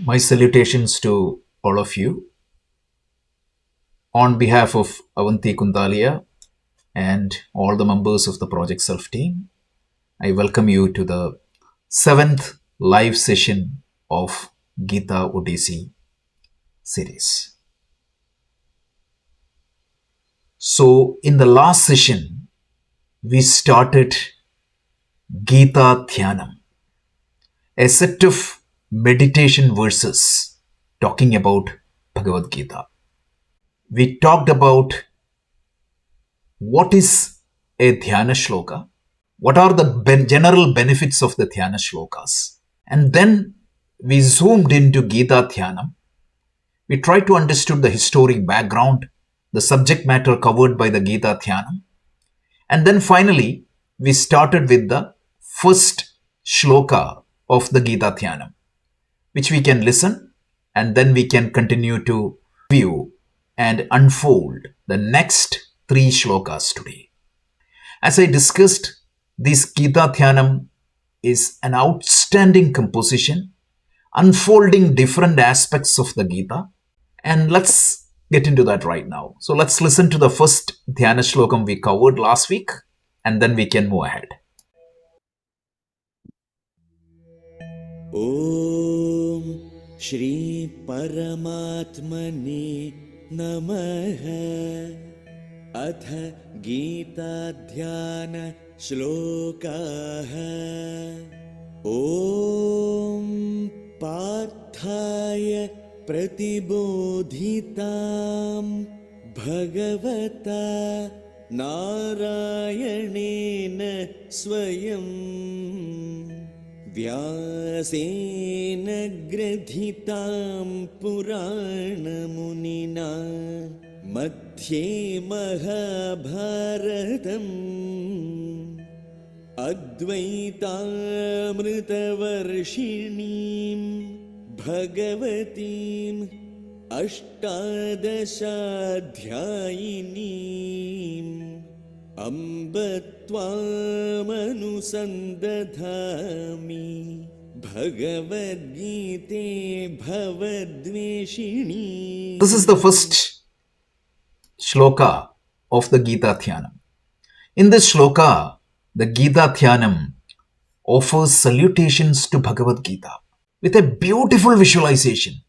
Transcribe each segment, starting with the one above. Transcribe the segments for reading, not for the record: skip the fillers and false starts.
My salutations to all of you. On behalf of Avanti Kundalia and all the members of the Project Self team, I welcome you to the seventh live session of Gita Odyssey series. So, in the last session, we started Gita Dhyanam, a set of meditation verses talking about Bhagavad Gita. We talked about what is a Dhyana Shloka, what are the general benefits of the Dhyana Shlokas, and then we zoomed into Gita Dhyanam. We tried to understand the historic background, the subject matter covered by the Gita Dhyanam, and then finally we started with the first shloka of the Gita Dhyanam, which we can listen and then we can continue to view and unfold the next three shlokas today. As I discussed, this Gita Dhyanam is an outstanding composition unfolding different aspects of the Gita, and let's get into that right now. So let's listen to the first Dhyana Shlokam we covered last week and then we can move ahead. Om Shri Paramatmane Namaha Atha Gita Dhyana Shlokaha Om Parthaya Pratibodhitam Bhagavata Narayanena Swayam Vyasena Gradhitam Puranamunina Madhye Mahabharatam Advaitamritavarshinim Bhagavatim Ashtadashadhyayinim Amba Tvamanusandadhami Bhagavad Gita Bhavadveshini. This is the first shloka of the Gita Dhyanam. In this shloka, the Gita Dhyanam offers salutations to Bhagavad Gita with a beautiful visualization.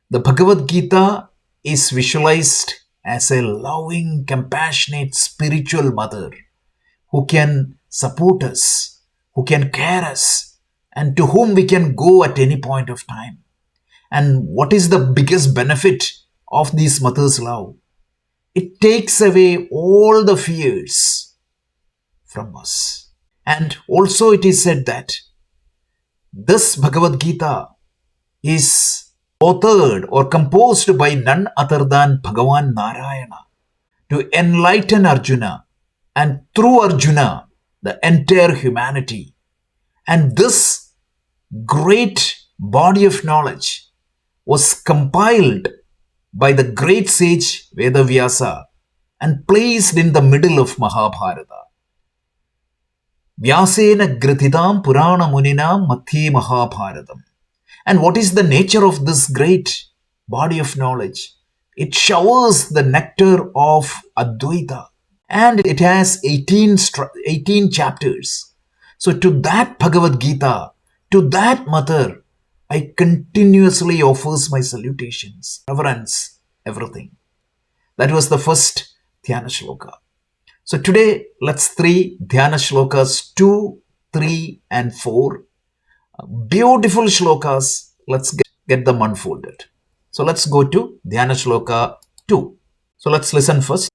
The Bhagavad Gita is visualized as a loving, compassionate, spiritual mother who can support us, who can care us, and to whom we can go at any point of time. And what is the biggest benefit of this mother's love? It takes away all the fears from us. And also it is said that this Bhagavad Gita is authored or composed by none other than Bhagavan Narayana to enlighten Arjuna and through Arjuna the entire humanity. And this great body of knowledge was compiled by the great sage Vedavyasa and placed in the middle of Mahabharata. Vyasena Gratidam Purana Muninam Madhye Mahabharatam. And what is the nature of this great body of knowledge? It showers the nectar of Advaita and it has 18 chapters. So to that Bhagavad Gita, to that mother, I continuously offers my salutations, reverence, everything. That was the first Dhyana Shloka. So today, let's three Dhyana Shlokas 2, 3 and 4. Beautiful shlokas. Let's get them unfolded. So let's go to Dhyana Shloka 2. So let's listen first.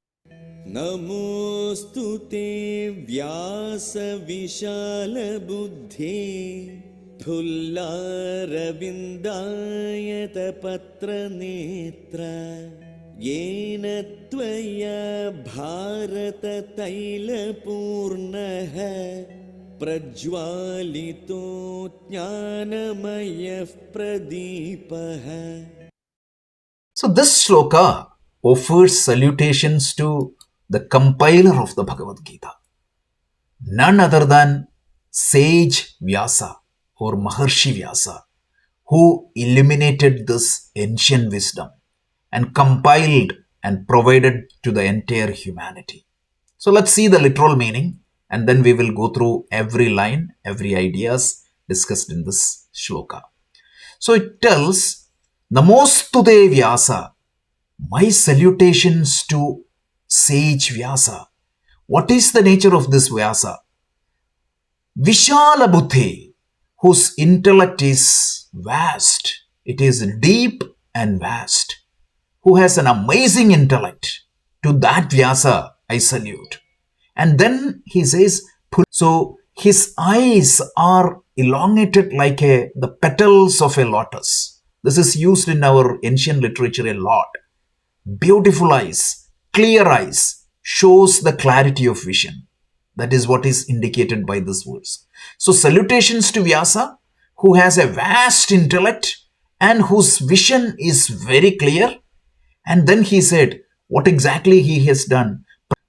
Namostute Vyasa Vishala Buddhi Thullaravindayata Patra Netra Yena Tvaya Bharata Taila Purnaha Prajwalito Jnanamayah Pradipaha. So this shloka offers salutations to the compiler of the Bhagavad Gita, none other than sage Vyasa or Maharshi Vyasa, who illuminated this ancient wisdom and compiled and provided to the entire humanity. So let's see the literal meaning, and then we will go through every line, every ideas discussed in this shloka. So it tells, Namostude Vyasa, my salutations to sage Vyasa. What is the nature of this Vyasa? Vishala Buddhe, whose intellect is vast, it is deep and vast, who has an amazing intellect. To that Vyasa I salute. And then he says, so his eyes are elongated like the petals of a lotus. This is used in our ancient literature a lot. Beautiful eyes, clear eyes, shows the clarity of vision. That is what is indicated by this verse. So salutations to Vyasa, who has a vast intellect and whose vision is very clear. And then he said, what exactly he has done?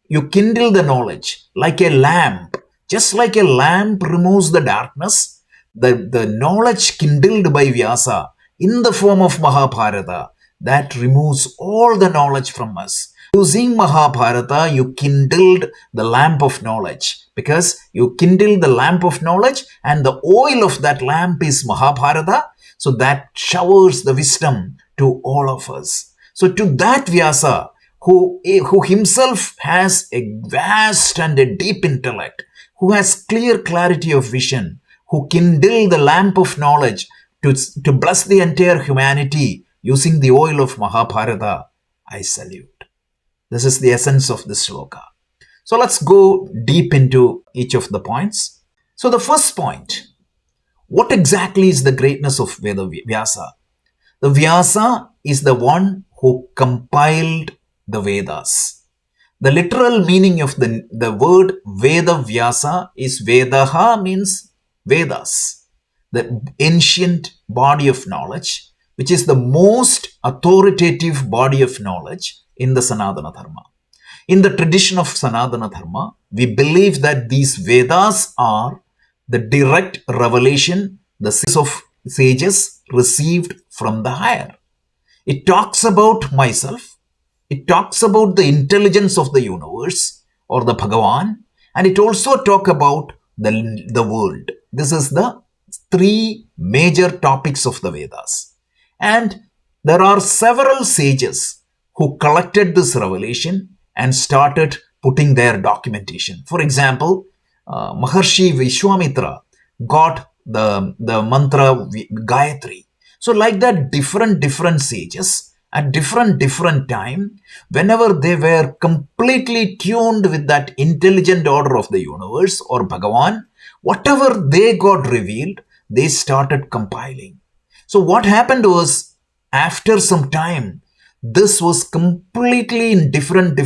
You kindle the knowledge like a lamp. Just like a lamp removes the darkness, the knowledge kindled by Vyasa in the form of Mahabharata, that removes all the knowledge from us. Using Mahabharata, you kindled the lamp of knowledge, because you kindled the lamp of knowledge and the oil of that lamp is Mahabharata. So that showers the wisdom to all of us. So to that Vyasa, who himself has a vast and a deep intellect, who has clear clarity of vision, who kindled the lamp of knowledge to bless the entire humanity using the oil of Mahabharata, I salute. This is the essence of this shloka. So let's go deep into each of the points. So the first point, what exactly is the greatness of Vyasa? The Vyasa is the one who compiled the Vedas. The literal meaning of the word Veda Vyasa is Vedaha means Vedas, the ancient body of knowledge, which is the most authoritative body of knowledge in the Sanatana Dharma. In the tradition of Sanatana Dharma, we believe that these Vedas are the direct revelation, the sages received from the higher. It talks about myself, it talks about the intelligence of the universe or the Bhagavan, and it also talks about the world. This is the three major topics of the Vedas. And there are several sages who collected this revelation and started putting their documentation. For example, Maharshi Vishwamitra got the mantra Gayatri. So like that, different sages at different time, whenever they were completely tuned with that intelligent order of the universe or Bhagavan, whatever they got revealed, they started compiling. So what happened was, after some time, this was completely in different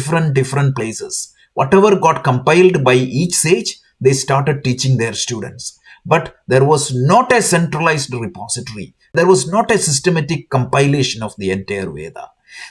places. Whatever got compiled by each sage, they started teaching their students. But there was not a centralized repository. There was not a systematic compilation of the entire Veda.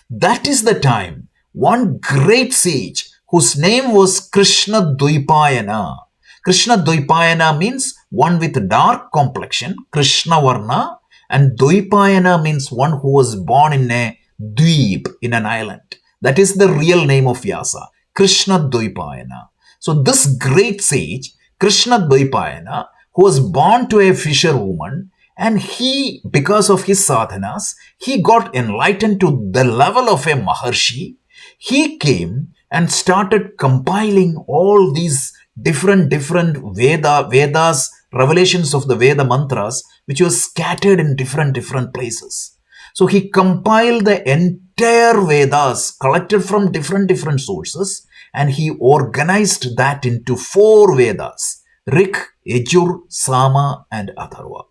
That is the time one great sage, whose name was Krishna Dvaipayana. Krishna Dvaipayana means one with dark complexion, Krishna Varna, and Dvaipayana means one who was born in a dweep, in an island. That is the real name of Vyasa, Krishna Dvaipayana. So this great sage, Krishna Dvaipayana, who was born to a fisherwoman, and he, because of his sadhanas, he got enlightened to the level of a Maharshi. He came and started compiling all these different Vedas, revelations of the Veda mantras, which was scattered in different places. So he compiled the entire Vedas collected from different sources, and he organized that into 4 Vedas: Rik, Yajur, Sama, and Atharva.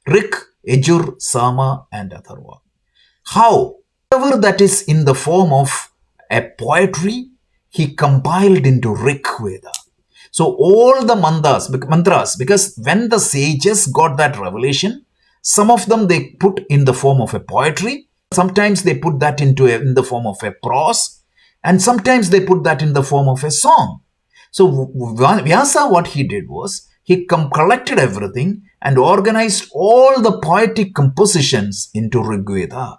Rik, Yajur, Sama, and Atharva. How? Whatever that is in the form of a poetry, he compiled into Rik Veda. So all the mantras, because when the sages got that revelation, some of them they put in the form of a poetry, sometimes they put that in the form of a prose, and sometimes they put that in the form of a song. So Vyasa, what he did was, he collected everything and organized all the poetic compositions into Rigveda,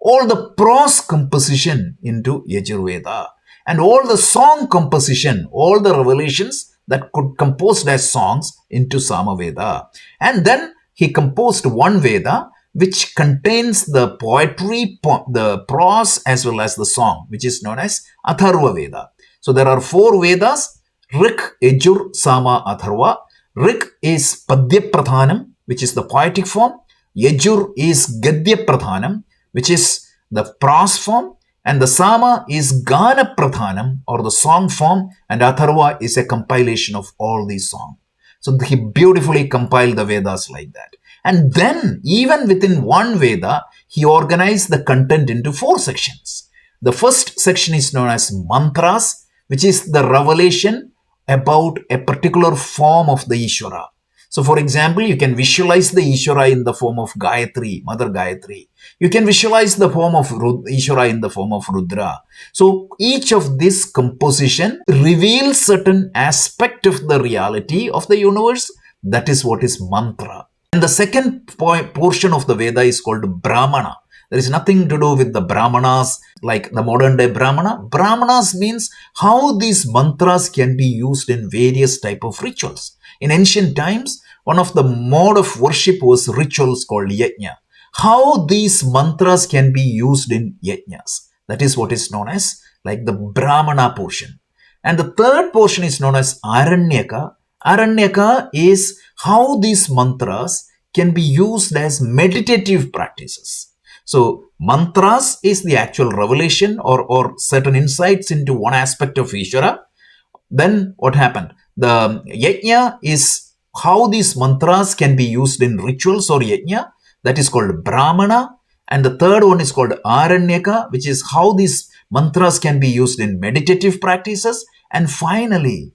all the prose composition into Yajurveda, and all the song composition, all the revelations that could composed as songs into Samaveda. And then he composed one Veda which contains the poetry, the prose as well as the song, which is known as Atharva Veda. So there are four Vedas: Rik, Yajur, Sama, Atharva. Rik is Padya Pradhanam, which is the poetic form. Yajur is Gadya Pradhanam, which is the prose form. And the Sama is Gana Pradhanam, or the song form. And Atharva is a compilation of all these songs. So he beautifully compiled the Vedas like that. And then, even within one Veda, he organized the content into four sections. The first section is known as Mantras, which is the revelation about a particular form of the Ishvara. So, for example, you can visualize the Ishvara in the form of Gayatri, Mother Gayatri. You can visualize the form of Ishvara in the form of Rudra. So, each of this composition reveals certain aspect of the reality of the universe. That is what is mantra. And the second portion of the Veda is called Brahmana. There is nothing to do with the Brahmanas like the modern day Brahmana. Brahmanas means how these mantras can be used in various type of rituals. In ancient times, one of the mode of worship was rituals called yajna. How these mantras can be used in yajnas. That is what is known as like the Brahmana portion. And the third portion is known as Aranyaka. Aranyaka is how these mantras can be used as meditative practices. So, mantras is the actual revelation or certain insights into one aspect of Ishvara. Then what happened? The yajna is how these mantras can be used in rituals or yajna. That is called Brahmana. And the third one is called Aranyaka, which is how these mantras can be used in meditative practices. And finally,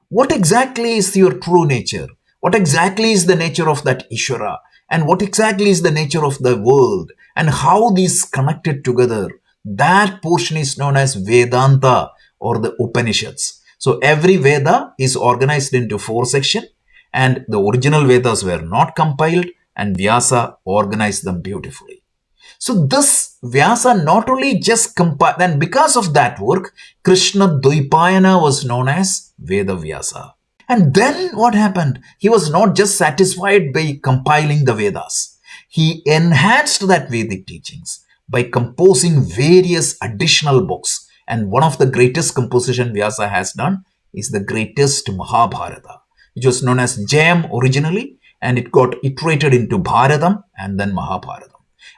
what exactly is your true nature? What exactly is the nature of that Ishvara? And what exactly is the nature of the world? And how these connected together? That portion is known as Vedanta or the Upanishads. So every Veda is organized into four sections, and the original Vedas were not compiled, and Vyasa organized them beautifully. So this Vyasa not only just compiled, and because of that work, Krishna Dvaipayana was known as Veda Vyasa. And then what happened? He was not just satisfied by compiling the Vedas. He enhanced that Vedic teachings by composing various additional books. And one of the greatest composition Vyasa has done is the greatest Mahabharata, which was known as Jayam originally, and it got iterated into Bharatam and then Mahabharata.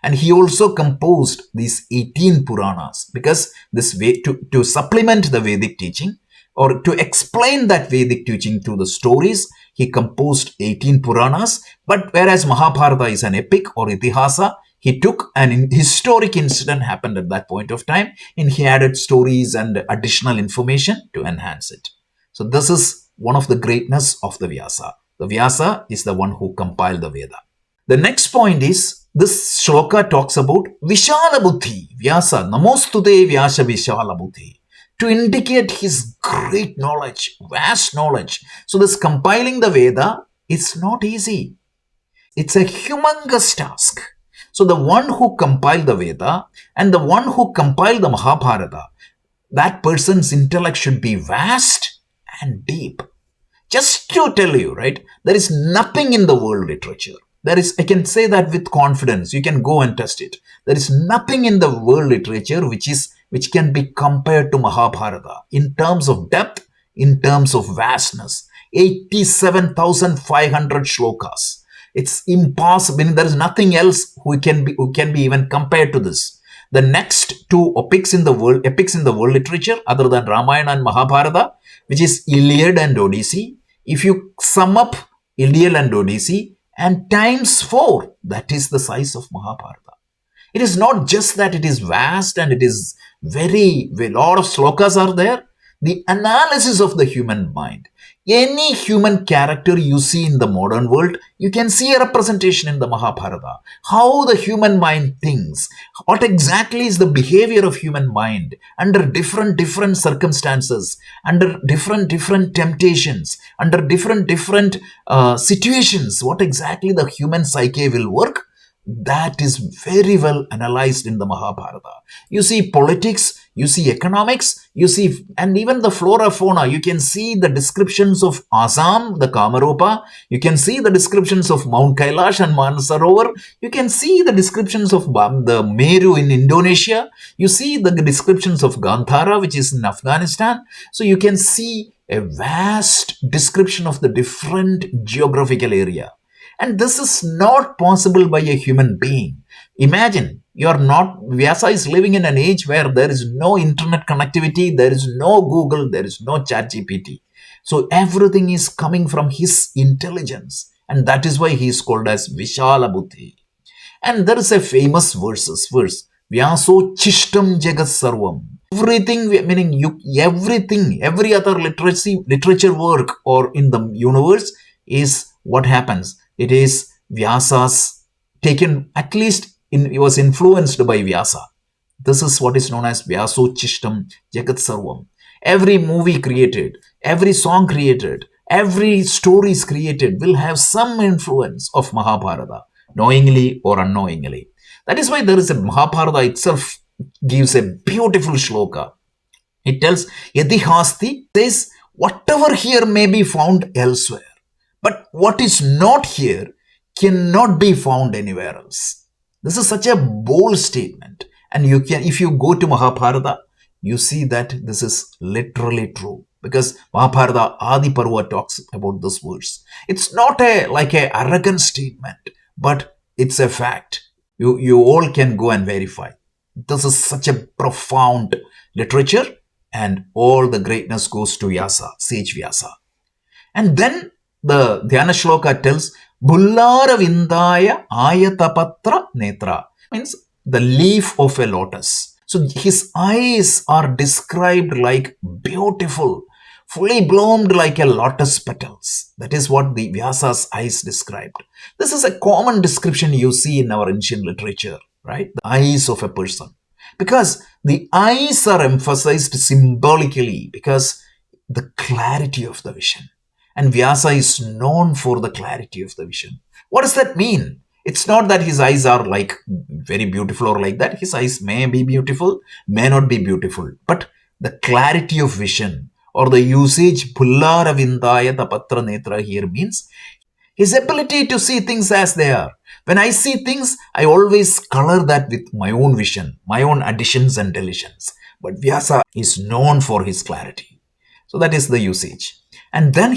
And he also composed these 18 Puranas because this way to supplement the Vedic teaching or to explain that Vedic teaching through the stories, he composed 18 Puranas. But whereas Mahabharata is an epic or Itihasa, he took an historic incident happened at that point of time and he added stories and additional information to enhance it. So this is one of the greatness of the Vyasa. The Vyasa is the one who compiled the Veda. The next point is, this shloka talks about Vishala Buddhi, Vyasa, Namostute Vyasa Vishala Buddhi, to indicate his great knowledge, vast knowledge. So this compiling the Veda is not easy. It's a humongous task. So the one who compiled the Veda and the one who compiled the Mahabharata, that person's intellect should be vast and deep. Just to tell you, right, there is nothing in the world literature. I can say that with confidence. You can go and test it. There is nothing in the world literature which can be compared to Mahabharata in terms of depth, in terms of vastness. 87,500 shlokas. It's impossible. There is nothing else who can be even compared to this. The next two epics in the world literature, other than Ramayana and Mahabharata, which is Iliad and Odyssey. If you sum up Iliad and Odyssey and times 4, that is the size of Mahabharata. It is not just that it is vast and it is a lot of slokas are there. The analysis of the human mind Any human character you see in the modern world, you can see a representation in the Mahabharata. How the human mind thinks, what exactly is the behavior of human mind under different circumstances, under different temptations, under different situations, what exactly the human psyche will work. That is very well analyzed in the Mahabharata. You see politics, you see economics, you see, and even the flora fauna. You can see the descriptions of Assam, the Kamaropa. You can see the descriptions of Mount Kailash and Manasarovar. You can see the descriptions of the Meru in Indonesia. You see the descriptions of Gandhara, which is in Afghanistan. So you can see a vast description of the different geographical area. And this is not possible by a human being. Imagine, Vyasa is living in an age where there is no internet connectivity, there is no Google, there is no ChatGPT. So everything is coming from his intelligence. And that is why he is called as Vishala Buddhi. And there is a famous verse, Vyaso Chishtam Jagat Sarvam. Everything, meaning everything, every other literature work or in the universe is what happens. It is Vyasa's taken, at least it was influenced by Vyasa. This is what is known as Vyaso Chishtam Jagat Sarvam. Every movie created, every song created, every story is created will have some influence of Mahabharata, knowingly or unknowingly. That is why there is a Mahabharata itself gives a beautiful shloka. It tells, Yadihasti says, whatever here may be found elsewhere. But what is not here cannot be found anywhere else. This is such a bold statement. And you can, if you go to Mahabharata, you see that this is literally true. Because Mahabharata Adi Parva talks about this verse. It's not like an arrogant statement, but it's a fact. You all can go and verify. This is such a profound literature, and all the greatness goes to Vyasa, sage Vyasa. And then the Dhyana Shloka tells, Bullara Vindaya Ayatapatra Netra, means the leaf of a lotus. So his eyes are described like beautiful, fully bloomed like a lotus petals. That is what the Vyasa's eyes described. This is a common description you see in our ancient literature, right? The eyes of a person. Because the eyes are emphasized symbolically because the clarity of the vision. And Vyasa is known for the clarity of the vision. What does that mean? It's not that his eyes are like very beautiful or like that. His eyes may be beautiful, may not be beautiful. But the clarity of vision or the usage Pullara Vindaya Tapatra Netra here means his ability to see things as they are. When I see things, I always color that with my own vision, my own additions and deletions. But Vyasa is known for his clarity. So that is the usage. And then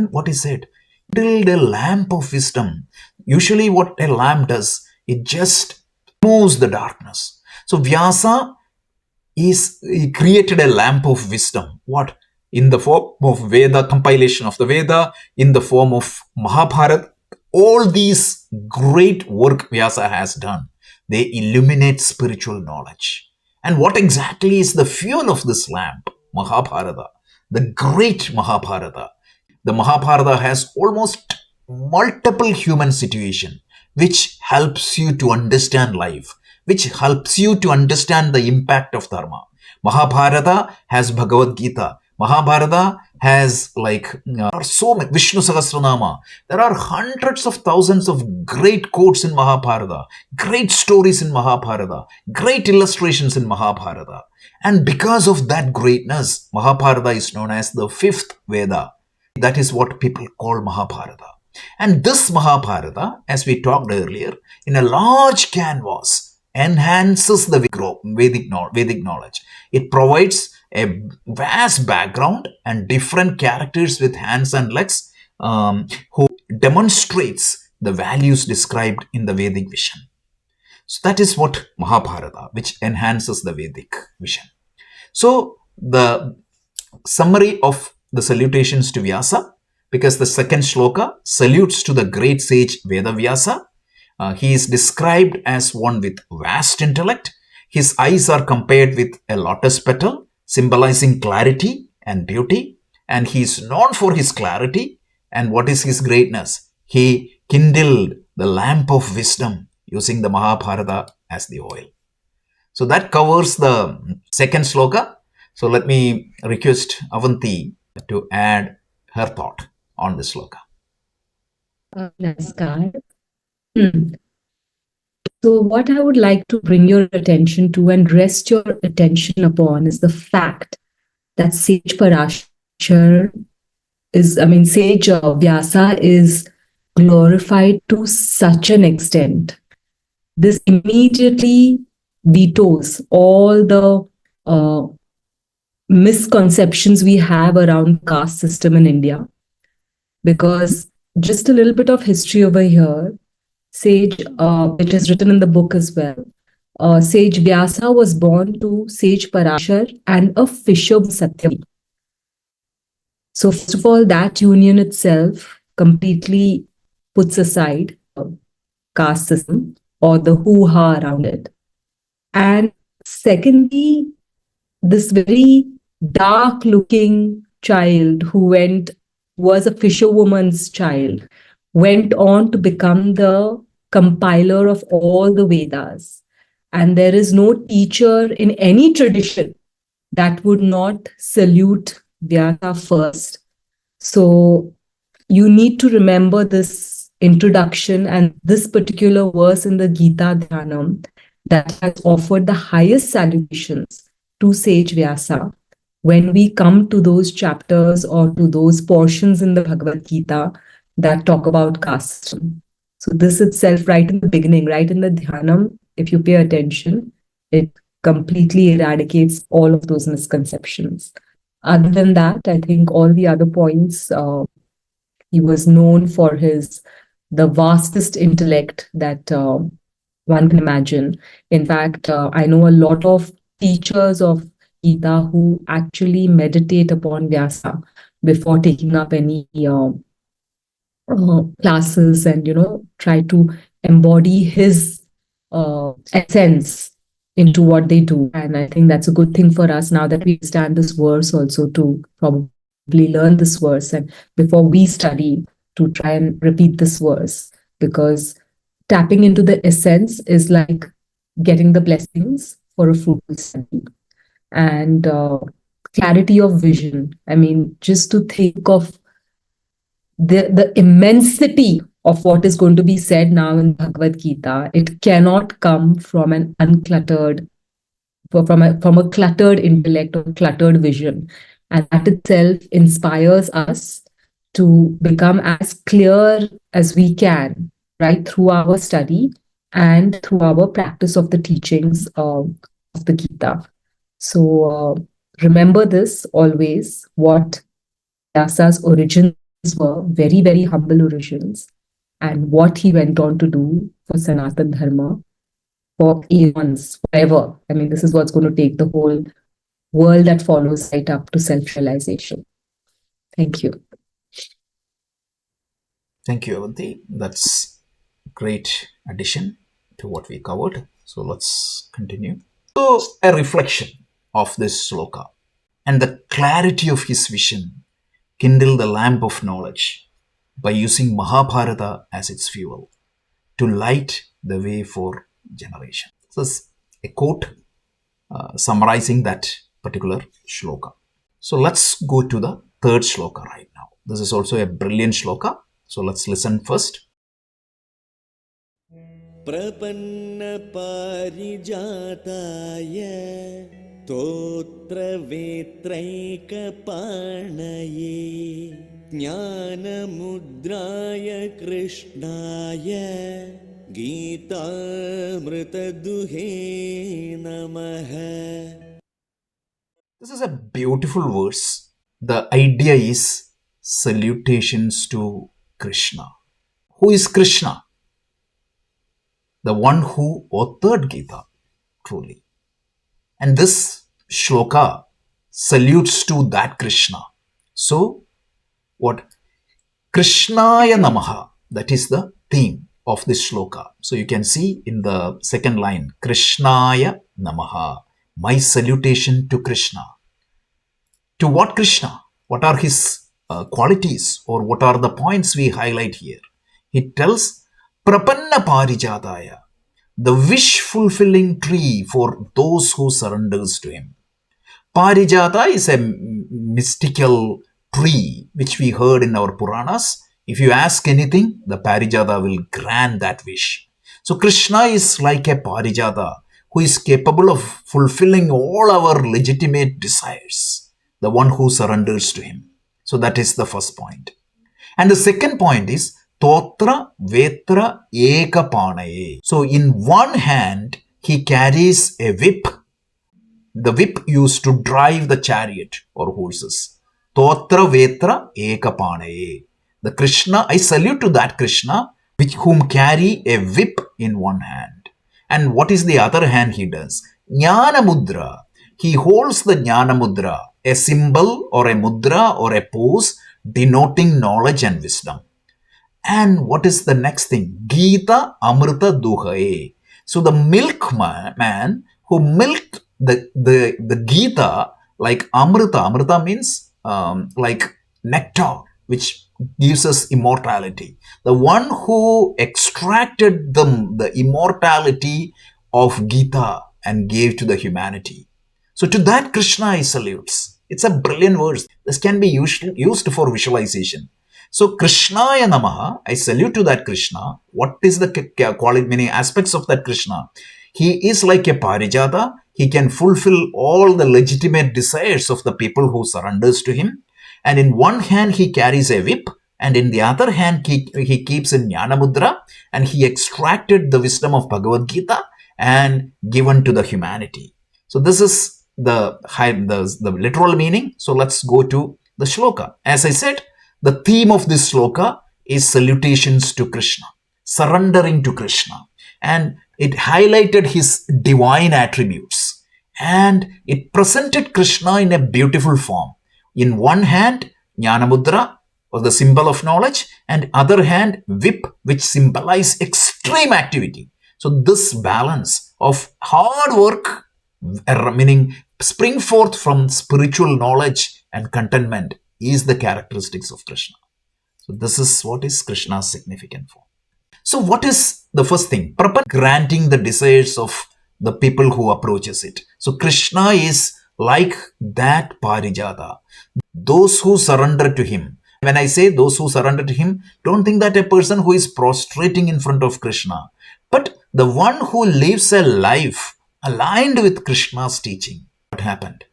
what he said, build a lamp of wisdom. Usually what a lamp does, it just removes the darkness. So Vyasa he created a lamp of wisdom. What? In the form of Veda, compilation of the Veda, in the form of Mahabharata. All these great work Vyasa has done, they illuminate spiritual knowledge. And what exactly is the fuel of this lamp? Mahabharata. The great Mahabharata. The Mahabharata has almost multiple human situation, which helps you to understand life, which helps you to understand the impact of dharma. Mahabharata has Bhagavad Gita. Mahabharata has there are so many, Vishnu Sahasranama. There are hundreds of thousands of great quotes in Mahabharata, great stories in Mahabharata, great illustrations in Mahabharata. And because of that greatness, Mahabharata is known as the fifth Veda. That is what people call Mahabharata. And this Mahabharata, as we talked earlier, in a large canvas, enhances the Vedic knowledge. It provides a vast background and different characters with hands and legs who demonstrates the values described in the Vedic vision. So that is what Mahabharata, which enhances the Vedic vision. So the summary of the salutations to Vyasa, because the second shloka salutes to the great sage Veda Vyasa. He is described as one with vast intellect. His eyes are compared with a lotus petal, symbolizing clarity and beauty. And he's known for his clarity. And what is his greatness? He kindled the lamp of wisdom using the Mahabharata as the oil. So that covers the second sloka. So let me request Avanti to add her thought on this sloka. Namaskar. So, what I would like to bring your attention to and rest your attention upon is the fact that Sage Parashar Sage Vyasa is glorified to such an extent. This immediately vetoes all the misconceptions we have around the caste system in India. Because just a little bit of history over here, Sage, which is written in the book as well, Sage Vyasa was born to Sage Parashar and a fisherman Satyavati. So first of all, that union itself completely puts aside caste system or the hoo-ha around it. And secondly, this very dark-looking child who was a fisherwoman's child, went on to become the compiler of all the Vedas. And there is no teacher in any tradition that would not salute Vyasa first. So you need to remember this introduction and this particular verse in the Gita Dhyanam that has offered the highest salutations to Sage Vyasa when we come to those chapters or to those portions in the Bhagavad Gita that talk about caste system. So this itself, right in the beginning, right in the Dhyanam, if you pay attention, it completely eradicates all of those misconceptions. Other than that, I think all the other points, he was known for the vastest intellect that one can imagine. In fact, I know a lot of teachers of Gita who actually meditate upon Vyasa before taking up any classes and, try to embody his essence into what they do. And I think that's a good thing for us now that we understand this verse also to probably learn this verse and before we study to try and repeat this verse, because tapping into the essence is like getting the blessings for a fruitful study. And clarity of vision. I mean, just to think of the immensity of what is going to be said now in Bhagavad Gita, it cannot come from an uncluttered, from a cluttered intellect or cluttered vision. And that itself inspires us to become as clear as we can, right, through our study and through our practice of the teachings of the Gita. So remember this always, what Vyasa's origins were, very, very humble origins, and what he went on to do for Sanatana Dharma for eons, forever. I mean, this is what's going to take the whole world that follows right up to self-realization. Thank you. Thank you, Avanti. That's a great addition to what we covered. So let's continue. So a reflection of this sloka and the clarity of his vision kindle the lamp of knowledge by using Mahabharata as its fuel to light the way for generation. So it's a quote summarizing that particular shloka. So let's go to the third shloka right now. This is also a brilliant shloka. So let's listen first. प्रपन्न पारिजाताय तोत्रवेत्रैकपाणये ज्ञानमुद्राय कृष्णाय गीतामृतदुहे नमः. This is a beautiful verse. The idea is salutations to Krishna. Who is Krishna? The one who authored Gita, truly. And this shloka salutes to that Krishna. So, what? Krishnaya Namaha, that is the theme of this shloka. So, you can see in the second line, Krishnaya Namaha, my salutation to Krishna. To what Krishna? What are his qualities, or what are the points we highlight here? He tells Prapanna Parijataya, the wish fulfilling tree for those who surrenders to him. Parijata is a mystical tree which we heard in our Puranas. If you ask anything, the Parijata will grant that wish. So Krishna is like a Parijata who is capable of fulfilling all our legitimate desires, the one who surrenders to him. So that is the first point. And the second point is Totra Vetra Ekapanaye. So in one hand, he carries a whip, the whip used to drive the chariot or horses. Totra Vetra Ekapanaye. The Krishna, I salute to that Krishna, which whom carry a whip in one hand. And what is the other hand he does? Jnana Mudra. He holds the Jnana Mudra, a symbol or a mudra or a pose denoting knowledge and wisdom. And what is the next thing? Gita Amrita Duhaye. So the milkman who milked the Gita like Amrita. Amrita means like nectar, which gives us immortality. The one who extracted the immortality of Gita and gave to the humanity. So to that Krishna he salutes. It's a brilliant verse. This can be used for visualization. So Krishnaya Namaha, I salute to that Krishna. What is the quality, many aspects of that Krishna? He is like a Parijata. He can fulfill all the legitimate desires of the people who surrenders to him. And in one hand he carries a whip, and in the other hand he keeps in Jnana Mudra, and he extracted the wisdom of Bhagavad Gita and given to the humanity. So this is the literal meaning. So let's go to the shloka. As I said, the theme of this shloka is salutations to Krishna, surrendering to Krishna. And it highlighted his divine attributes. And it presented Krishna in a beautiful form. In one hand, Jnana Mudra, or the symbol of knowledge, and other hand, whip, which symbolize extreme activity. So this balance of hard work, meaning spring forth from spiritual knowledge and contentment, is the characteristics of Krishna. So this is what is Krishna's significant form. So what is the first thing? Granting the desires of the people who approaches it. So Krishna is like that Parijata. Those who surrender to him. When I say those who surrender to him, don't think that a person who is prostrating in front of Krishna, but the one who lives a life aligned with Krishna's teaching. What happened?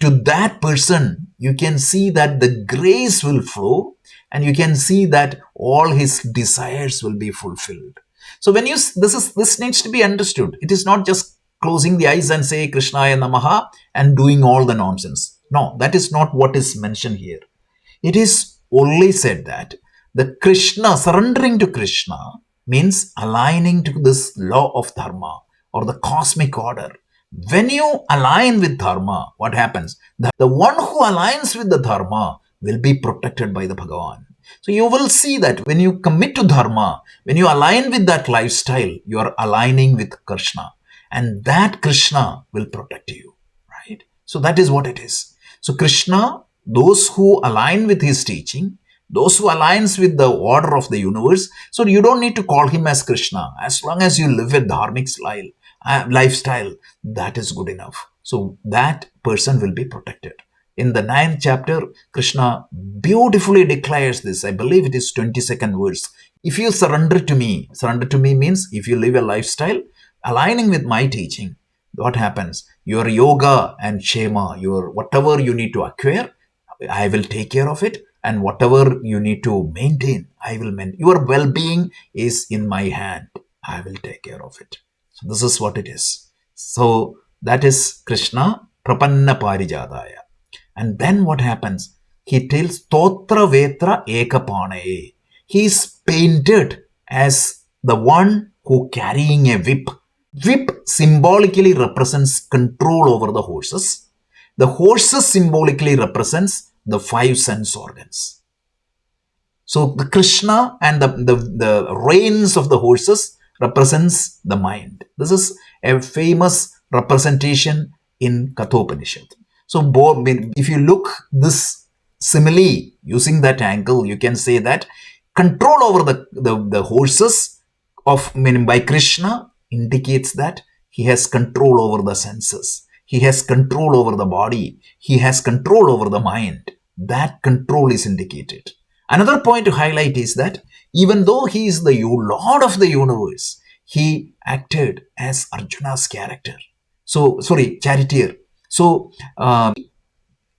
To that person, you can see that the grace will flow, and you can see that all his desires will be fulfilled. So when this needs to be understood. It is not just closing the eyes and say Krishnaya Namaha and doing all the nonsense. No, that is not what is mentioned here. It is only said that the Krishna, surrendering to Krishna, means aligning to this law of dharma or the cosmic order. When you align with dharma, what happens? The one who aligns with the dharma will be protected by the Bhagavan. So you will see that when you commit to dharma, when you align with that lifestyle, you are aligning with Krishna. And that Krishna will protect you, right? So that is what it is. So Krishna, those who align with his teaching, those who aligns with the order of the universe, so you don't need to call him as Krishna. As long as you live a dharmic lifestyle, that is good enough. So that person will be protected. In the 9th chapter, Krishna beautifully declares this. I believe it is 22nd verse. If you surrender to me means if you live a lifestyle aligning with my teaching, what happens? Your yoga and shema, your whatever you need to acquire, I will take care of it. And whatever you need to maintain, I will maintain. Your well-being is in my hand. I will take care of it. So this is what it is. So that is Krishna, Prapanna Parijataya. And then what happens? He tells Totra Vetra Ekapanaye. He is painted as the one who carrying a whip. Whip symbolically represents control over the horses. The horses symbolically represents the 5 sense organs. So the Krishna and the reins of the horses represents the mind. This is a famous representation in Kathopanishad. So if you look this simile, using that angle, you can say that control over the horses of meaning by Krishna indicates that he has control over the senses. He has control over the body. He has control over the mind. That control is indicated. Another point to highlight is that even though he is the Lord of the universe, he acted as Arjuna's character. So, sorry, charioteer. So,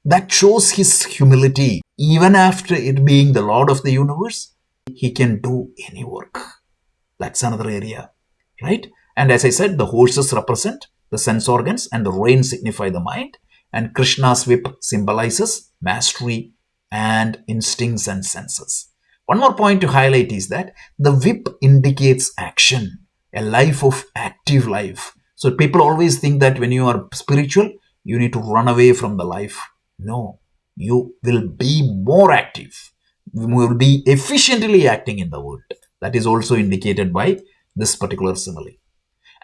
that shows his humility. Even after it being the Lord of the universe, he can do any work. That's another area, right? And as I said, the horses represent the sense organs and the reins signify the mind. And Krishna's whip symbolizes mastery and instincts and senses. One more point to highlight is that the whip indicates action, a life of active life. So people always think that when you are spiritual, you need to run away from the life. No, you will be more active. You will be efficiently acting in the world. That is also indicated by this particular simile.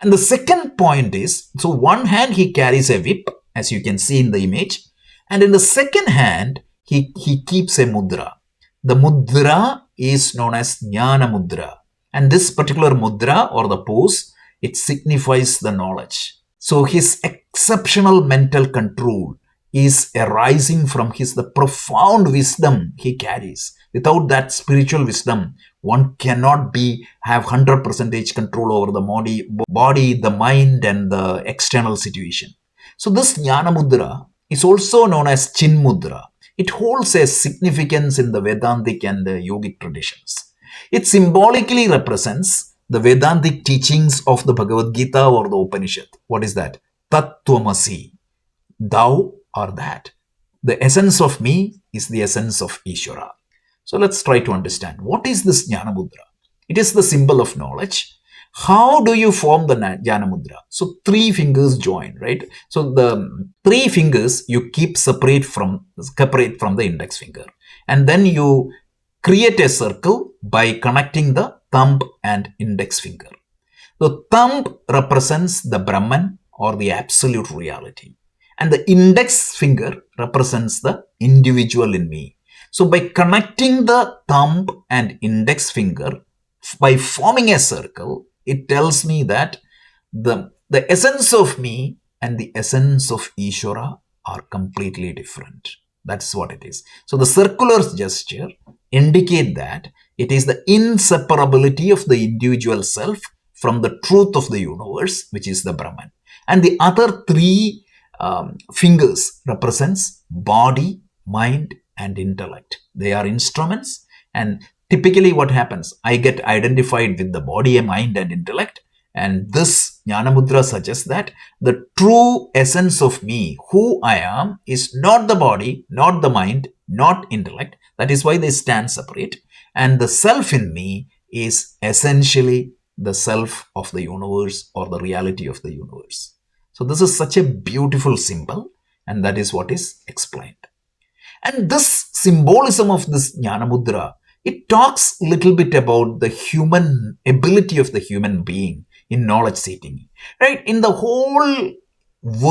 And the second point is, so one hand he carries a whip, as you can see in the image, and in the second hand, he keeps a mudra. The mudra is known as Jnana mudra. And this particular mudra or the pose, it signifies the knowledge. So his exceptional mental control is arising from the profound wisdom he carries. Without that spiritual wisdom, one cannot have 100% control over the body, the mind, and the external situation. So this Jnana mudra is also known as Chin mudra. It holds a significance in the Vedantic and the yogic traditions. It symbolically represents the Vedantic teachings of the Bhagavad Gita or the Upanishad. What is that? Tat Tvamasi. Thou are that. The essence of me is the essence of Ishvara. So let's try to understand. What is this Jnana mudra? It is the symbol of knowledge. How do you form the Jnana mudra? So 3 fingers join, right? So the 3 fingers you keep separate from the index finger. And then you create a circle by connecting the thumb and index finger. The thumb represents the Brahman or the absolute reality. And the index finger represents the individual in me. So by connecting the thumb and index finger, by forming a circle, it tells me that the essence of me and the essence of Ishvara are completely different. That's what it is. So the circular gesture indicate that it is the inseparability of the individual self from the truth of the universe, which is the Brahman. And the other 3 fingers represents body, mind, and intellect. They are instruments, and typically what happens, I get identified with the body, mind, and intellect, and this Jnana mudra suggests that the true essence of me, who I am, is not the body, not the mind, not intellect. That is why they stand separate, and the self in me is essentially the self of the universe or the reality of the universe. So this is such a beautiful symbol, and that is what is explained. And this symbolism of this Jnana mudra, it talks a little bit about the human ability of the human being in knowledge seeking, right? In the whole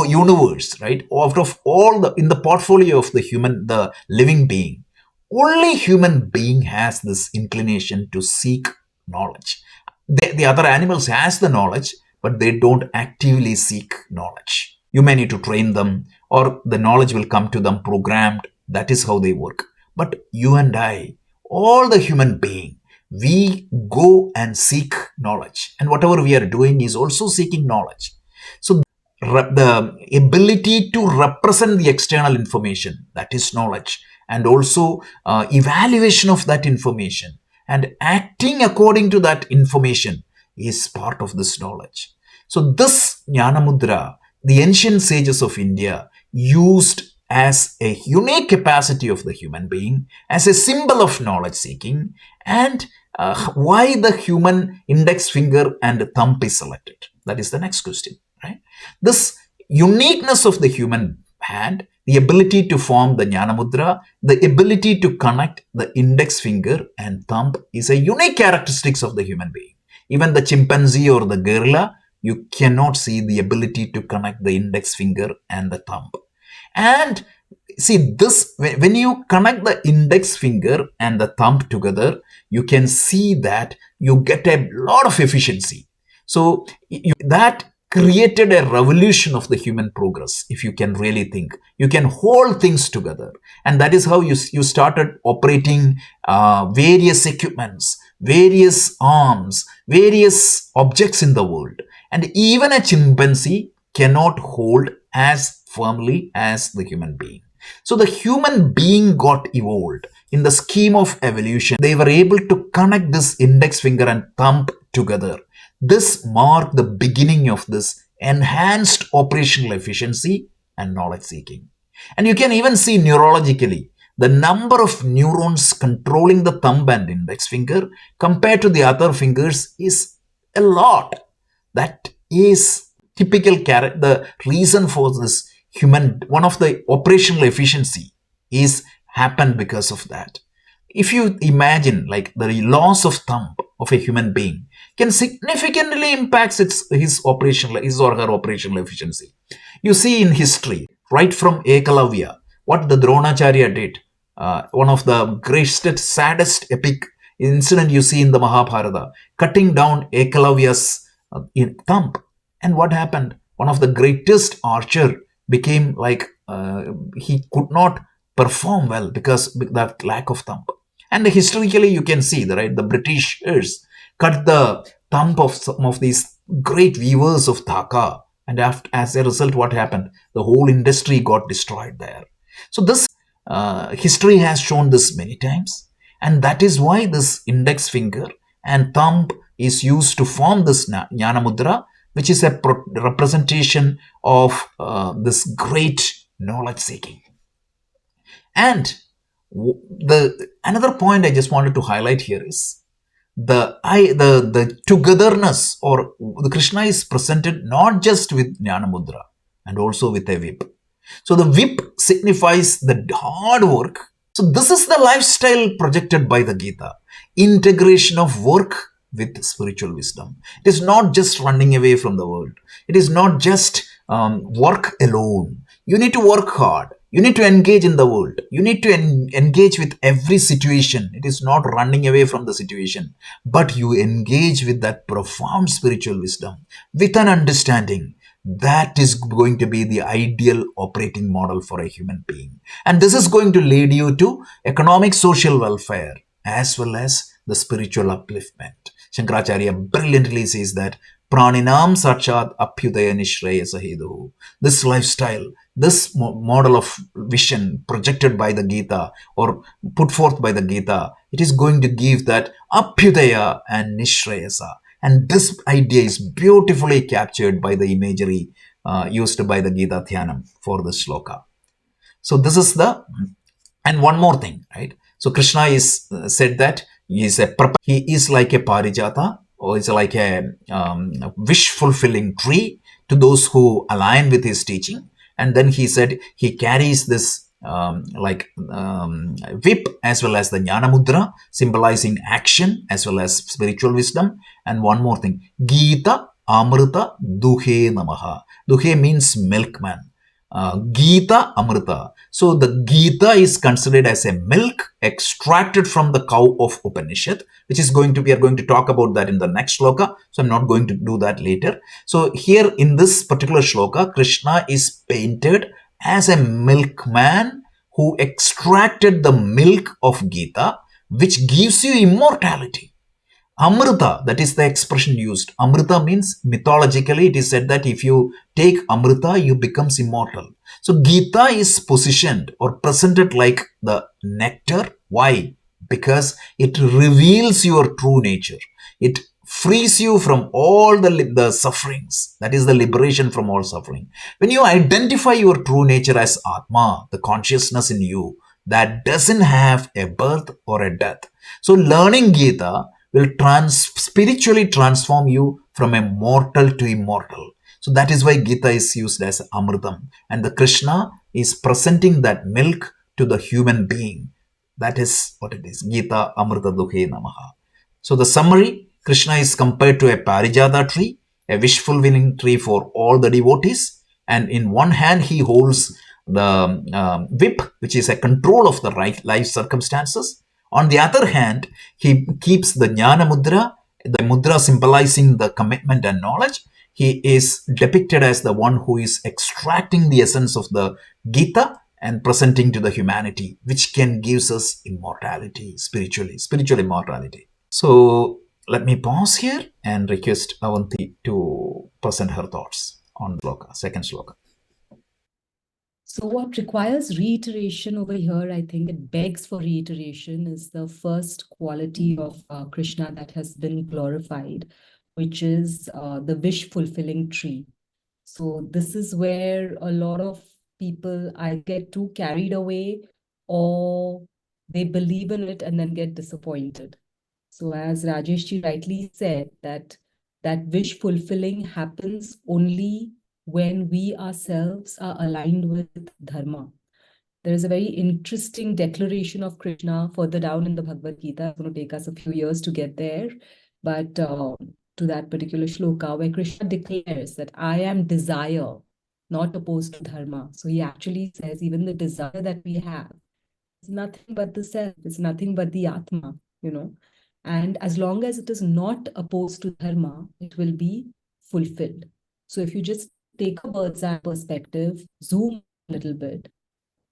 universe, right? Out of all in the portfolio of the living being, only human being has this inclination to seek knowledge. The other animals has the knowledge, but they don't actively seek knowledge. You may need to train them, or the knowledge will come to them programmed. That is how they work. But you and I, all the human being, we go and seek knowledge. And whatever we are doing is also seeking knowledge. So the ability to represent the external information, that is knowledge, and also evaluation of that information and acting according to that information is part of this knowledge. So this Jnana mudra, the ancient sages of India used as a unique capacity of the human being, as a symbol of knowledge seeking, and why the human index finger and thumb is selected. That is the next question, right? This uniqueness of the human hand, the ability to form the Jnana mudra, the ability to connect the index finger and thumb is a unique characteristics of the human being. Even the chimpanzee or the gorilla, you cannot see the ability to connect the index finger and the thumb. And see this, when you connect the index finger and the thumb together, you can see that you get a lot of efficiency. So that created a revolution of the human progress. If you can really think, you can hold things together, and that is how you started operating various equipments, various arms, various objects in the world. And even a chimpanzee cannot hold as firmly as the human being. So the human being got evolved. In the scheme of evolution, they were able to connect this index finger and thumb together. This marked the beginning of this enhanced operational efficiency and knowledge seeking. And you can even see neurologically the number of neurons controlling the thumb and index finger compared to the other fingers is a lot. That is typical the reason for this human, one of the operational efficiency is happened because of that. If you imagine, like, the loss of thumb of a human being can significantly impact his or her operational efficiency. You see in history, right from Ekalavya, what the Dronacharya did, one of the greatest, saddest epic incident you see in the Mahabharata, cutting down Ekalavya's thumb. And what happened? One of the greatest archer became like, he could not perform well because of that lack of thumb. And historically, you can see, right, the Britishers cut the thumb of some of these great weavers of Dhaka. And as a result, what happened? The whole industry got destroyed there. So this history has shown this many times. And that is why this index finger and thumb is used to form this Jnana Mudra, which is a representation of this great knowledge seeking. And another point I just wanted to highlight here is the togetherness, or the Krishna is presented not just with Jnana Mudra and also with a whip. So the whip signifies the hard work. So this is the lifestyle projected by the Gita. Integration of work with spiritual wisdom. It is not just running away from the world. It is not just work alone. You need to work hard. You need to engage in the world. You need to engage with every situation. It is not running away from the situation, but you engage with that profound spiritual wisdom with an understanding. That is going to be the ideal operating model for a human being. And this is going to lead you to economic, social welfare as well as the spiritual upliftment. Shankaracharya brilliantly says that Praninam Sachat Apyudaya Nishreyasa Hedu. This lifestyle, this model of vision projected by the Gita or put forth by the Gita, it is going to give that Apyudaya and Nishreyasa. And this idea is beautifully captured by the imagery used by the Gita Dhyanam for this shloka. So this is and one more thing, right? So Krishna is said that he is like a parijata, or is like a wish-fulfilling tree to those who align with his teaching. And then he said he carries this whip as well as the Jnana Mudra, symbolizing action as well as spiritual wisdom. And one more thing, Gita Amrita Duhe Namaha. Duhe means milkman. Gita Amrita. So the Gita is considered as a milk extracted from the cow of Upanishad, which is we are going to talk about that in the next shloka. So I'm not going to do that later. So here in this particular shloka, Krishna is painted as a milkman who extracted the milk of Gita, which gives you immortality. Amrita, that is the expression used. Amrita means, mythologically, it is said that if you take Amrita, you become immortal. So Gita is positioned or presented like the nectar. Why? Because it reveals your true nature. It frees you from all the sufferings. That is the liberation from all suffering. When you identify your true nature as Atma, the consciousness in you that doesn't have a birth or a death. So learning Gita will spiritually transform you from a mortal to immortal. So that is why Gita is used as Amritam. And the Krishna is presenting that milk to the human being. That is what it is. Gita Amrita Dukhe Namaha. So the summary, Krishna is compared to a parijata tree, a wish-fulfilling tree for all the devotees. And in one hand, he holds the whip, which is a control of the right life circumstances. On the other hand, he keeps the Jnana Mudra, the mudra symbolizing the commitment and knowledge. He is depicted as the one who is extracting the essence of the Gita and presenting to the humanity, which can gives us immortality, spiritual immortality. So let me pause here and request Avanti to present her thoughts on sloka, second sloka. So what requires reiteration over here, I think it begs for reiteration, is the first quality of Krishna that has been glorified, which is the wish-fulfilling tree. So this is where a lot of people either get too carried away or they believe in it and then get disappointed. So as Rajeshji rightly said, that wish fulfilling happens only when we ourselves are aligned with dharma. There is a very interesting declaration of Krishna further down in the Bhagavad Gita. It's going to take us a few years to get there, but to that particular shloka where Krishna declares that I am desire, not opposed to dharma. So he actually says even the desire that we have is nothing but the self, it's nothing but the Atma, you know. And as long as it is not opposed to dharma, it will be fulfilled. So if you just take a bird's eye perspective, zoom a little bit,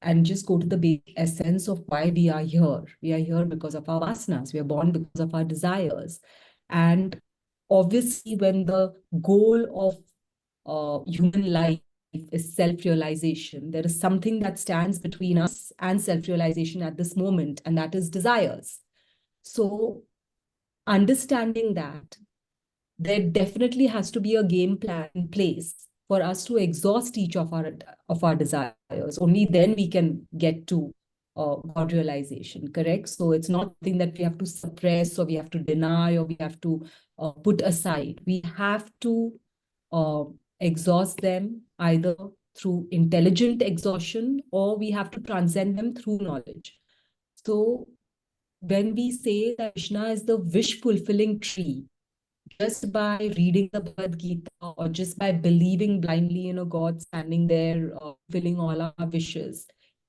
and just go to the basic essence of why we are here. We are here because of our vasanas. We are born because of our desires. And obviously, when the goal of human life is self-realization, there is something that stands between us and self-realization at this moment, and that is desires. So understanding that, there definitely has to be a game plan in place for us to exhaust each of our desires. Only then we can get to God realization, correct? So it's not something that we have to suppress or we have to deny or we have to put aside. We have to exhaust them either through intelligent exhaustion or we have to transcend them through knowledge. So when we say that Krishna is the wish-fulfilling tree, just by reading the Bhagavad Gita or just by believing blindly in a God standing there, fulfilling all our wishes,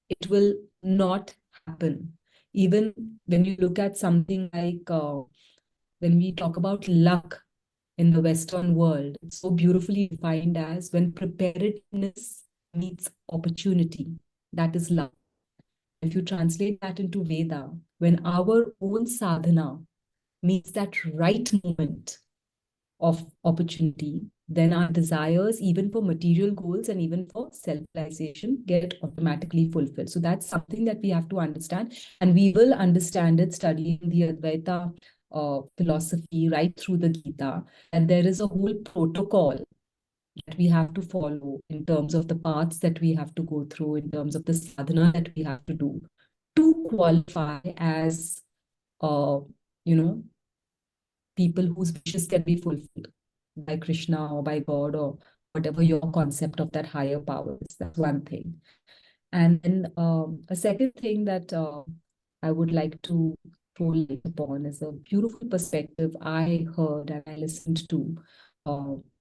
it will not happen. Even when you look at something like when we talk about luck in the Western world, it's so beautifully defined as when preparedness meets opportunity. That is luck. If you translate that into Veda, when our own sadhana meets that right moment of opportunity, then our desires, even for material goals and even for self-realization, get automatically fulfilled. So that's something that we have to understand, and we will understand it studying the Advaita philosophy right through the Gita. And there is a whole protocol that we have to follow in terms of the paths that we have to go through, in terms of the sadhana that we have to do to qualify as, you know, people whose wishes can be fulfilled by Krishna or by God or whatever your concept of that higher power is. That's one thing. And then a second thing that I would like to throw light upon is a beautiful perspective I heard and I listened to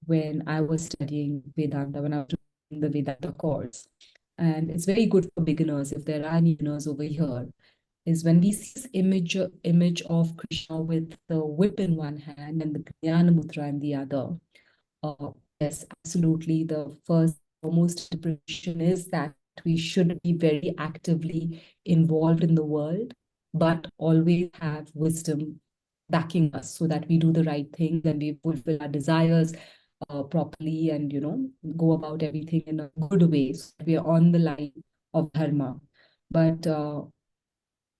when I was studying Vedanta, when I was doing the Vedanta course. And it's very good for beginners, if there are any beginners over here, is when we see this image of Krishna with the whip in one hand and the Jnana Mudra in the other. Yes, absolutely. The first foremost interpretation is that we should be very actively involved in the world, but always have wisdom backing us so that we do the right thing and we fulfill our desires properly and, you know, go about everything in a good way so that we are on the line of dharma. But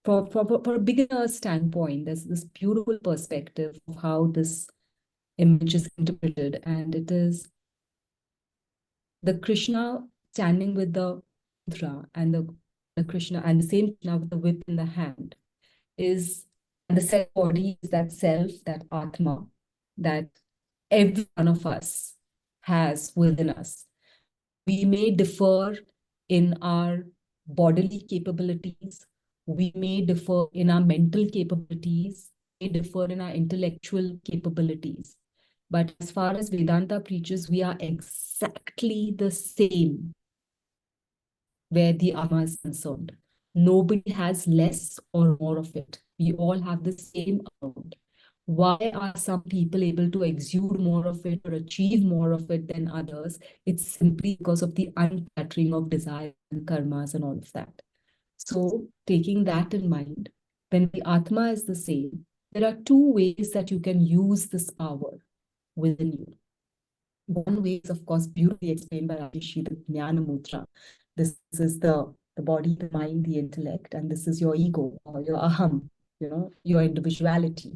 for a beginner standpoint, there's this beautiful perspective of how this image is interpreted, and it is the Krishna standing with the mudra and the Krishna and the same Krishna with the whip in the hand is, and the self body is that self, that Atma, that every one of us has within us. We may differ in our bodily capabilities, we may differ in our mental capabilities, we may differ in our intellectual capabilities. But as far as Vedanta preaches, we are exactly the same. where the Atma is concerned. Nobody has less or more of it. We all have the same amount. Why are some people able to exude more of it or achieve more of it than others? It's simply because of the uncluttering of desire and karmas and all of that. So, taking that in mind, when the Atma is the same, there are two ways that you can use this power within you. One way is, of course, beautifully explained by Rajeshi, the Jnana Mudra. This is the body, the mind, the intellect, and this is your ego or your aham, your individuality.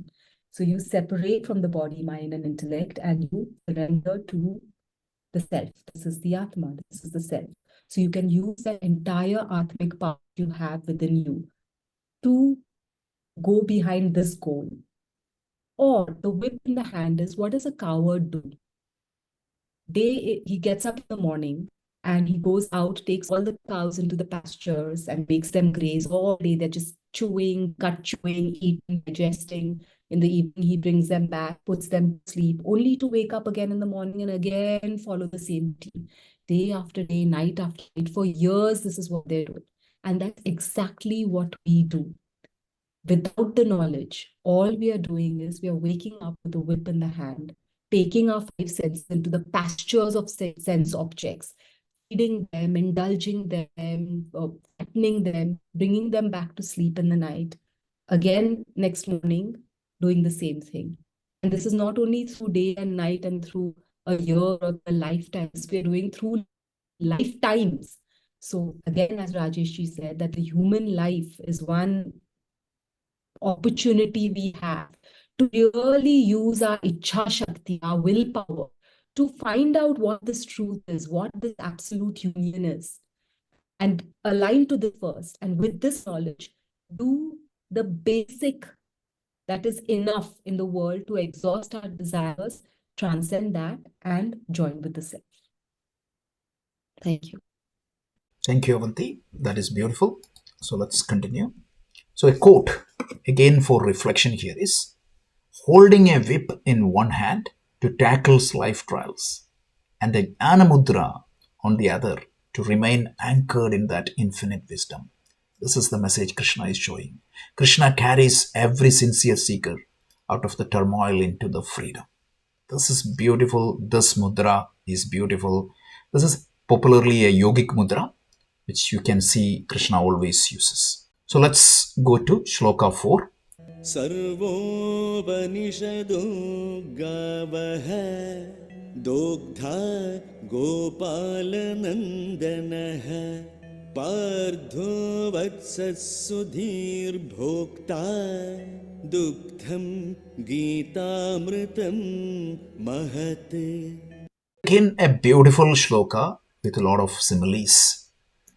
So you separate from the body, mind, and intellect, and you surrender to the self. This is the Atma, this is the self. So you can use that entire Atmic power you have within you to go behind this goal. Or the whip in the hand is, what does a coward do? He gets up in the morning and he goes out, takes all the cows into the pastures and makes them graze all day. They're just chewing, eating, digesting. In the evening, he brings them back, puts them to sleep, only to wake up again in the morning and again follow the same routine. Day after day, night after night, for years, this is what they're doing. And that's exactly what we do. Without the knowledge, all we are doing is we are waking up with a whip in the hand, taking our five senses into the pastures of sense objects, feeding them, indulging them, fattening them, bringing them back to sleep in the night. Again, next morning, doing the same thing. And this is not only through day and night and through a year or a lifetime, we are doing through lifetimes. So again, as Rajesh said, that the human life is one opportunity we have to really use our Ichha Shakti, our willpower, to find out what this truth is, what this absolute union is, and align to this first. And with this knowledge, do the basic that is enough in the world to exhaust our desires, transcend that, and join with the self. Thank you. Thank you, Avanti. That is beautiful. So let's continue. So a quote again for reflection here is, holding a whip in one hand to tackle life trials and a Jnana Mudra on the other to remain anchored in that infinite wisdom. This is the message Krishna is showing. Krishna carries every sincere seeker out of the turmoil into the freedom. This is beautiful. This mudra is beautiful. This is popularly a yogic mudra, which you can see Krishna always uses. So let's go to Shloka 4. सर्वोपनिषदो गावः दोग्धा गोपालनन्दनः पार्थो वत्सः सुधीर्भोक्ता दुग्धं गीतामृतं महत्. Again, a beautiful shloka with a lot of similes.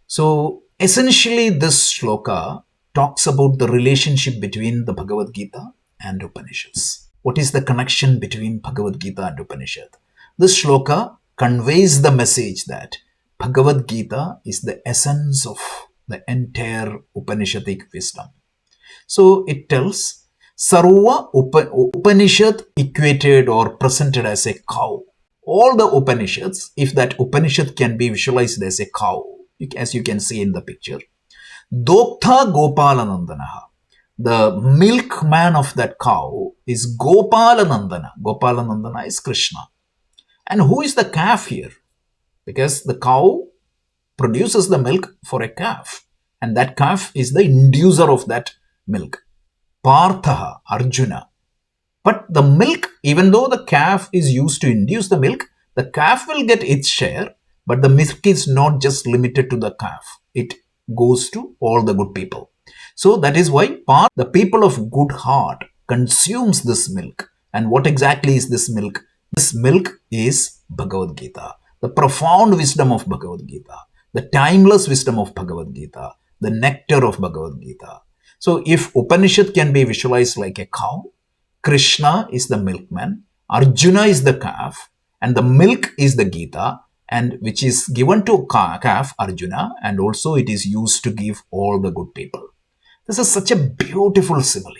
So essentially this shloka talks about the relationship between the Bhagavad Gita and Upanishads. What is the connection between Bhagavad Gita and Upanishad? This shloka conveys the message that Bhagavad Gita is the essence of the entire Upanishadic wisdom. So it tells Sarva Upanishad equated or presented as a cow. All the Upanishads, if that Upanishad can be visualized as a cow, as you can see in the picture, Doktha Gopalanandana. The milkman of that cow is Gopalanandana. Gopalanandana is Krishna. And who is the calf here? Because the cow produces the milk for a calf. And that calf is the inducer of that milk. Partha, Arjuna. But the milk, even though the calf is used to induce the milk, the calf will get its share. But the milk is not just limited to the calf. It goes to all the good people. So that is why the people of good heart consumes this milk. And what exactly is this milk? This milk is Bhagavad Gita. The profound wisdom of Bhagavad Gita. The timeless wisdom of Bhagavad Gita. The nectar of Bhagavad Gita. So if Upanishad can be visualized like a cow, Krishna is the milkman, Arjuna is the calf, and the milk is the Gita, and which is given to calf Arjuna, and also it is used to give all the good people. This is such a beautiful simile.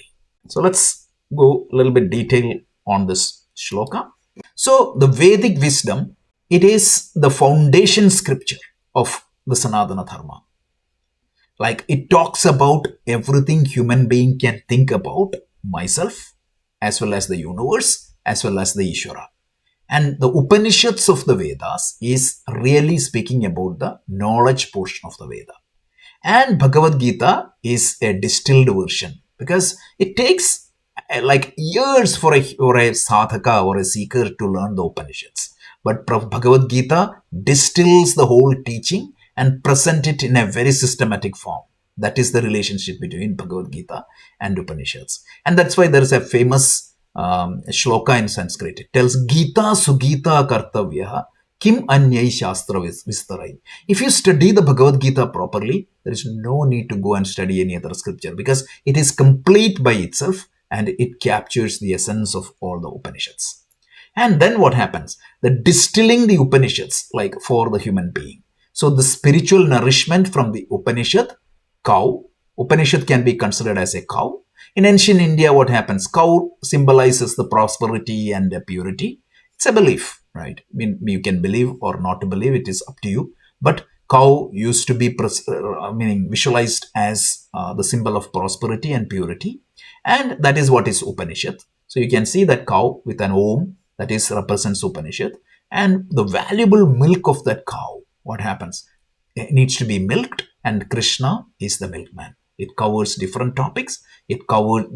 So let's go a little bit detail on this shloka. So the Vedic wisdom, it is the foundation scripture of the Sanatana Dharma. Like it talks about everything human being can think about, myself, as well as the universe, as well as the Ishvara. And the Upanishads of the Vedas is really speaking about the knowledge portion of the Veda. And Bhagavad Gita is a distilled version because it takes like years for a sadhaka or a seeker to learn the Upanishads. But Bhagavad Gita distills the whole teaching and present it in a very systematic form. That is the relationship between Bhagavad Gita and Upanishads. And that's why there is a famous shloka in Sanskrit. It tells Gita Sugita Kartavya Kim Anyai Shastra Vistarai. If you study the Bhagavad Gita properly, there is no need to go and study any other scripture because it is complete by itself and it captures the essence of all the Upanishads. And then what happens? The distilling the Upanishads, like for the human being. So the spiritual nourishment from the Upanishad, cow. Upanishad can be considered as a cow. In ancient India, what happens? Cow symbolizes the prosperity and the purity. It's a belief, right? I mean, you can believe or not to believe, it is up to you. But cow used to be meaning visualized as the symbol of prosperity and purity. And that is what is Upanishad. So you can see that cow with an Om, that is represents Upanishad. And the valuable milk of that cow, what happens? It needs to be milked, and Krishna is the milkman. It covers different topics. It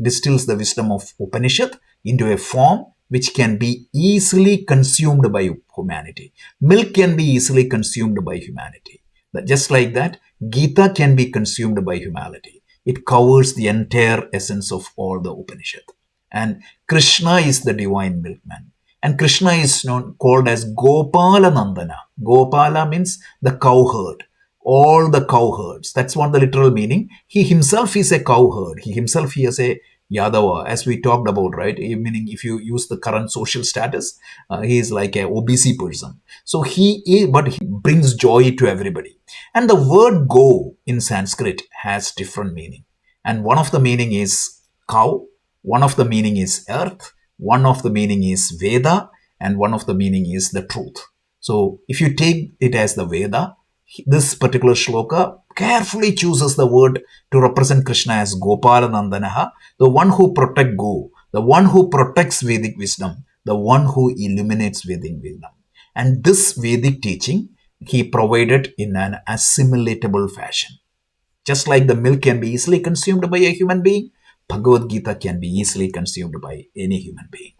distills the wisdom of Upanishad into a form which can be easily consumed by humanity. Milk can be easily consumed by humanity. Just like that, Gita can be consumed by humanity. It covers the entire essence of all the Upanishad. And Krishna is the divine milkman. And Krishna is called as Gopala Nandana. Gopala means the cowherd. All the cowherds. That's what the literal meaning. He himself is a cowherd. He is a Yadava, as we talked about, right? Meaning, if you use the current social status, he is like a OBC person. So but he brings joy to everybody. And the word go in Sanskrit has different meaning. And one of the meaning is cow, one of the meaning is earth, one of the meaning is Veda, and one of the meaning is the truth. So if you take it as the Veda, this particular shloka carefully chooses the word to represent Krishna as Gopala Nandanaha, the one who protects Go, the one who protects Vedic wisdom, the one who illuminates Vedic wisdom. And this Vedic teaching he provided in an assimilatable fashion. Just like the milk can be easily consumed by a human being, Bhagavad Gita can be easily consumed by any human being.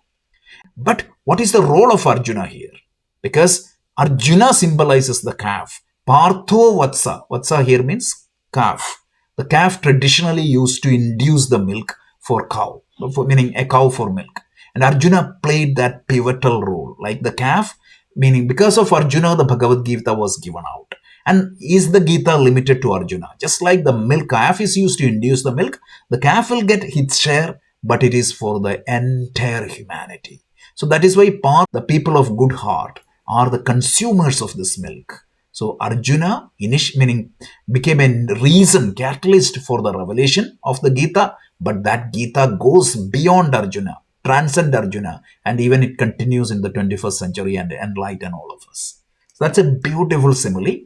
But what is the role of Arjuna here? Because Arjuna symbolizes the calf. Partho Vatsa. Vatsa here means calf. The calf traditionally used to induce the milk for cow, meaning a cow for milk. And Arjuna played that pivotal role. Like the calf, meaning because of Arjuna, the Bhagavad Gita was given out. And is the Gita limited to Arjuna? Just like the milk calf is used to induce the milk, the calf will get its share, but it is for the entire humanity. So that is why the people of good heart are the consumers of this milk. So Arjuna meaning became a reason, catalyst for the revelation of the Gita, but that Gita goes beyond Arjuna, transcend Arjuna, and even it continues in the 21st century and enlighten all of us. So that's a beautiful simile.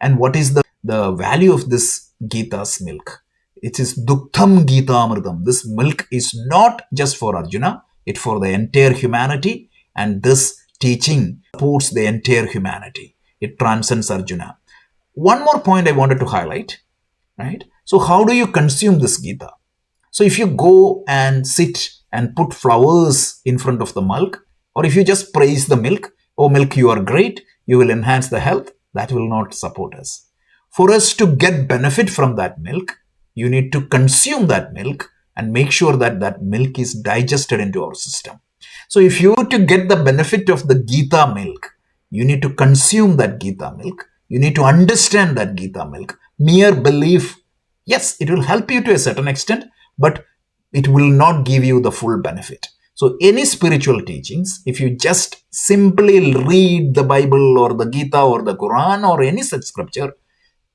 And what is the value of this Gita's milk? It is Duktham Gita Amritam. This milk is not just for Arjuna, it's for the entire humanity, and this teaching supports the entire humanity. It transcends Arjuna. One more point I wanted to highlight, right? So how do you consume this Gita? So if you go and sit and put flowers in front of the milk, or if you just praise the milk, oh milk, you are great, you will enhance the health, that will not support us. For us to get benefit from that milk, you need to consume that milk and make sure that that milk is digested into our system. So if you want to get the benefit of the Gita milk, you need to consume that Gita milk. You need to understand that Gita milk. Mere belief, yes, it will help you to a certain extent, but it will not give you the full benefit. So any spiritual teachings, if you just simply read the Bible or the Gita or the Quran or any such scripture,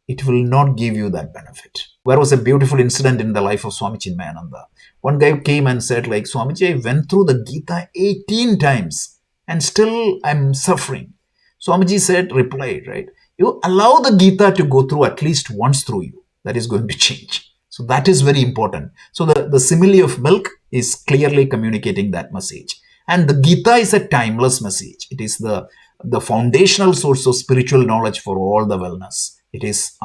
it will not give you that benefit. There was a beautiful incident in the life of Swami Chinmayananda. One guy came and said, like, Swamiji, I went through the Gita 18 times and still I'm suffering. Swamiji replied, right? You allow the Gita to go through at least once through you. That is going to change. So that is very important. So the simile of milk is clearly communicating that message. And the Gita is a timeless message. It is the foundational source of spiritual knowledge for all the wellness. It is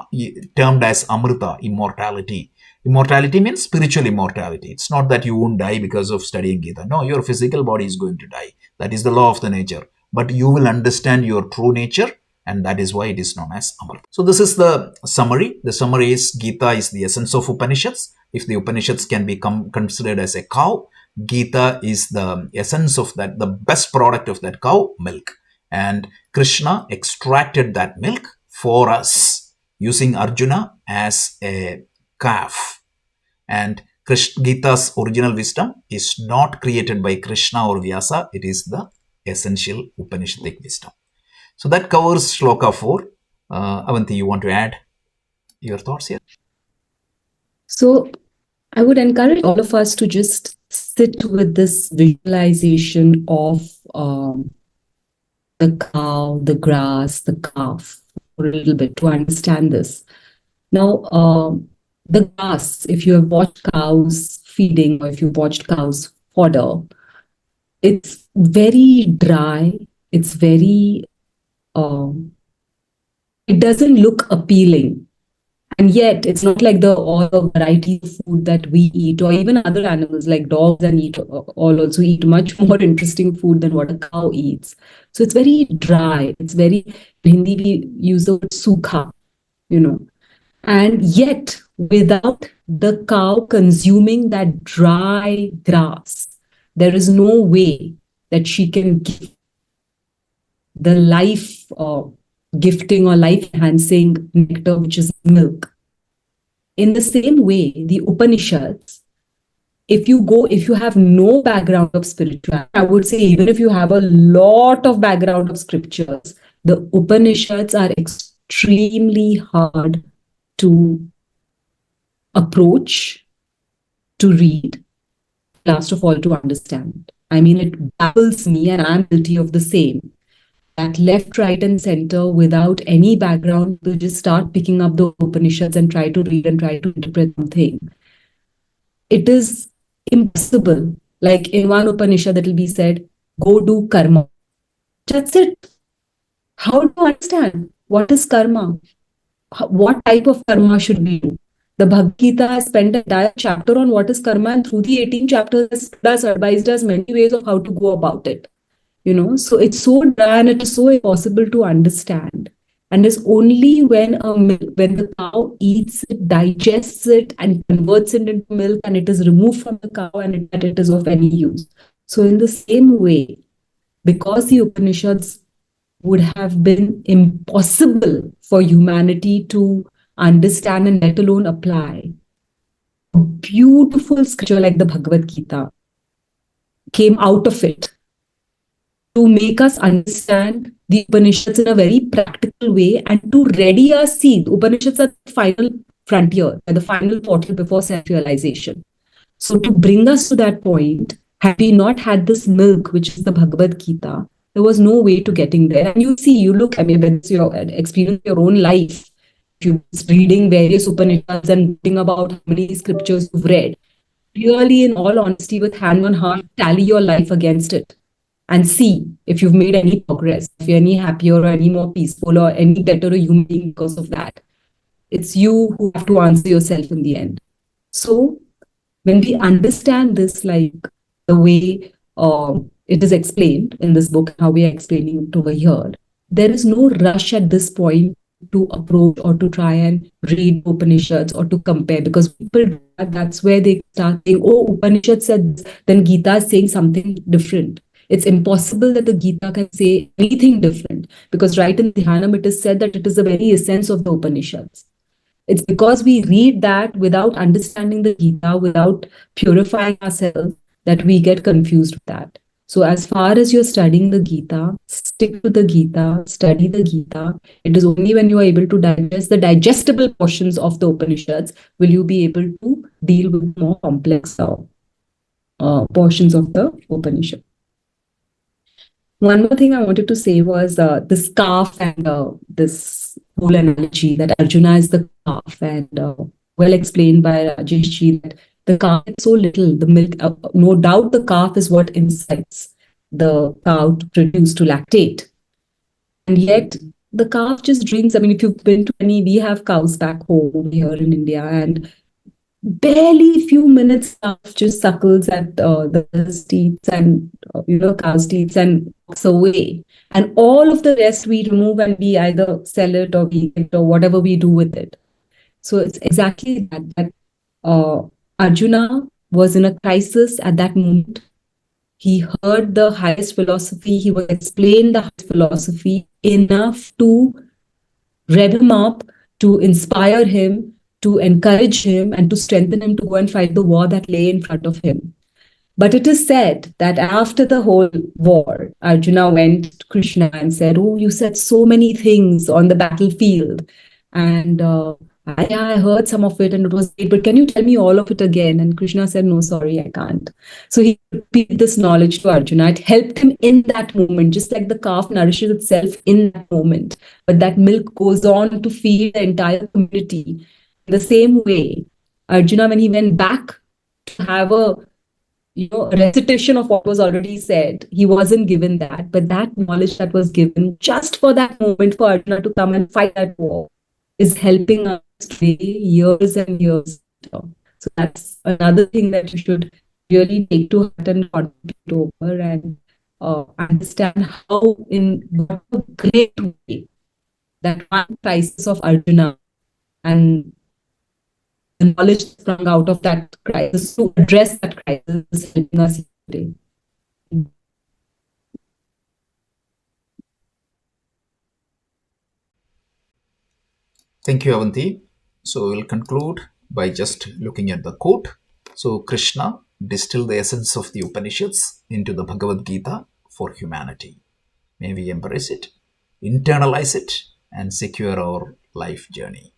termed as Amrita, immortality. Immortality means spiritual immortality. It's not that you won't die because of studying Gita. No, your physical body is going to die. That is the law of the nature. But you will understand your true nature, and that is why it is known as Amrita. So this is the summary. The summary is Gita is the essence of Upanishads. If the Upanishads can be considered as a cow, Gita is the essence of that, the best product of that cow, milk. And Krishna extracted that milk for us using Arjuna as a calf. And Gita's original wisdom is not created by Krishna or Vyasa. It is the essential Upanishadic wisdom. So that covers Shloka 4. Avanti, you want to add your thoughts here? So I would encourage all of us to just sit with this visualization of the cow, the grass, the calf for a little bit to understand this. Now, the grass, if you have watched cows feeding or if you've watched cows fodder, it's very dry. It's very, it doesn't look appealing. And yet, it's not like all the variety of food that we eat, or even other animals like dogs and all also eat much more interesting food than what a cow eats. So it's very dry. It's very, in Hindi we use the word sukha, And yet, without the cow consuming that dry grass, there is no way that she can give the life gifting or life enhancing nectar, which is milk. In the same way, the Upanishads, if you have no background of spirituality, I would say even if you have a lot of background of scriptures, the Upanishads are extremely hard to approach, to read, last of all to understand. I mean, it baffles me, and I'm guilty of the same. At left, right, and center, without any background, to just start picking up the Upanishads and try to read and try to interpret something. It is impossible. Like in one Upanishad, it will be said, go do karma. That's it. How do you understand? What is karma? What type of karma should we do? The Bhagavad Gita has spent an entire chapter on what is karma, and through the 18 chapters has advised us many ways of how to go about it. So it's so dry and it is so impossible to understand. And it's only when the cow eats it, digests it, and converts it into milk, and it is removed from the cow, and that it is of any use. So in the same way, because the Upanishads would have been impossible for humanity to understand and let alone apply, a beautiful scripture like the Bhagavad Gita came out of it to make us understand the Upanishads in a very practical way and to ready us. See, the Upanishads are the final frontier, the final portal before self-realization. So to bring us to that point, had we not had this milk, which is the Bhagavad Gita, there was no way to getting there. And you look, I mean, when it's your experience, your own life, if you're reading various Upanishads and reading about how many scriptures you've read, really, in all honesty, with hand on heart, tally your life against it and see if you've made any progress, if you're any happier or any more peaceful or any better a human being because of that. It's you who have to answer yourself in the end. So when we understand this, like the way it is explained in this book, how we are explaining it over here, there is no rush at this point to approach or to try and read Upanishads or to compare, because people, that's where they start saying, oh, Upanishad said this, then Gita is saying something different. It's impossible that the Gita can say anything different, because right in Dhyanam, it is said that it is the very essence of the Upanishads. It's because we read that without understanding the Gita, without purifying ourselves, that we get confused with that. So as far as you're studying the Gita, stick to the Gita, study the Gita. It is only when you are able to digest the digestible portions of the Upanishads will you be able to deal with more complex portions of the Upanishad. One more thing I wanted to say was this calf and this whole analogy that Arjuna is the calf, and well explained by Rajesh ji that the calf is so little, the milk, no doubt the calf is what incites the cow to produce, to lactate. And yet the calf just drinks. I mean, if you've been to any, we have cows back home here in India, and barely few minutes calf just suckles at the teats and cow's teats and walks away, and all of the rest we remove and we either sell it or we eat it or whatever we do with it. So it's exactly that uh, Arjuna was in a crisis at that moment. He heard the highest philosophy, he was explained the highest philosophy enough to rev him up, to inspire him, to encourage him, and to strengthen him to go and fight the war that lay in front of him. But it is said that after the whole war, Arjuna went to Krishna and said, "Oh, you said so many things on the battlefield. And I heard some of it and it was great, but can you tell me all of it again?" And Krishna said, "No, sorry, I can't." So he repeated this knowledge to Arjuna. It helped him in that moment, just like the calf nourishes itself in that moment. But that milk goes on to feed the entire community. In the same way, Arjuna, when he went back to have a recitation of what was already said, he wasn't given that, but that knowledge that was given just for that moment for Arjuna to come and fight that war is helping us today, years and years later. So that's another thing that you should really take to heart and contemplate over, and understand how, in what a great way, that one crisis of Arjuna and the knowledge sprung out of that crisis to address that crisis is helping us today. Thank you, Avanti. So we'll conclude by just looking at the quote. So Krishna distilled the essence of the Upanishads into the Bhagavad Gita for humanity. May we embrace it, internalize it, and secure our life journey.